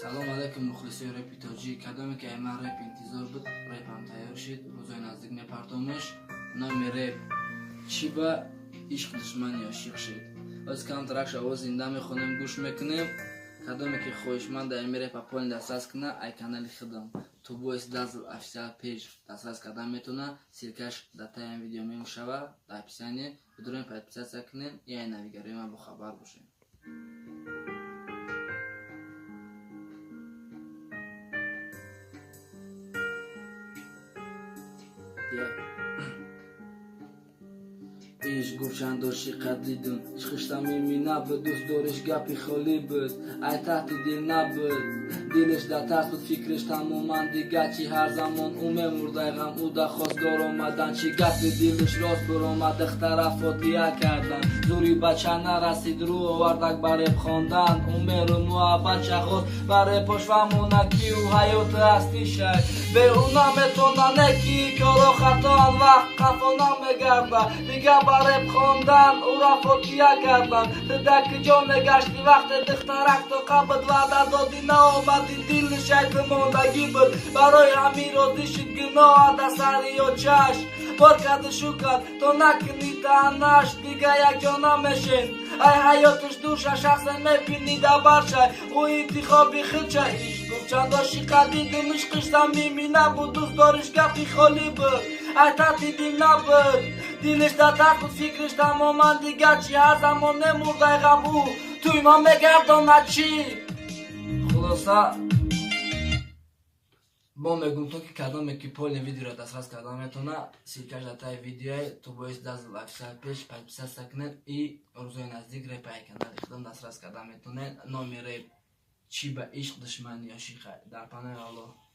سلام علیکم مخلصی رپ توجی کدامی که ایمه رپ انتظار بود رپ هم تیار شد روزای نزدیک میپردامش نام رپ چی با عشق دشمن یا عاشق شد از کم ترکش آواز زنده میخونیم گوش میکنیم کدامی که خوشمند ایمه رپ اپوین دسترس کنه ای کانال خودم تو باید دازل افیسیال پیج دسترس کردن میتونه سیرکش داتا این ویدیو میموشوه در اپیسیانی بدون پادپیسیاسیا کنین یا این نویگری ما بخبر باشین ایش گوشن داشتی قدیدم عشقشتا میمینه به دوست دارش گپی خالی بود ای تحت دل نبود دلش در ترس بود فکرش تماما دیگه چی هر زمان او میمرده غم او در خواستگار آمدن چی گپی دلش راست برآمد اخترافات کردن زوری بچه نرسید رو آوردک برای خواندن عمر و محبت چه خواست برای پشومونکی و حیات هستی شد به اونا میتونن کی کارا خطا وقت قفا نمیگرده دیگه برای خواندن او را فوتیه کردن تدک جا نگشتی وقت دخترک تو قبض وعده دادی نامدی دل شکل ماندگی بود برای همین راضی شد گناه در سری و چشم بار کرده شو کرد تو نکنی تنش دیگه یک جا نمیشین ای حیاتش دوشه شخص میبینی در برشه او انتخابی خیچه ایش گفت چند داشتی قدیدم عشقشتم میمینه بود دوست دارش گپی خالی بود ای تحتیدی نبود دلش در تحت بود فکرش تماما دیگه چی هر زمان نمورده غم او توی ما میگردانه چی خلاصه با میگم تو که کدام که پول ویدیو را دسترس کردن میتونه سیرکش داتای ویدیو تو باید دست افیسیال پیج پادپیسیاسیا کنین ای روزای نزدیک رپ کانال خودم دسترس کردن میتونه نام رپ چی با عشق دشمن یا عاشق در پناه الله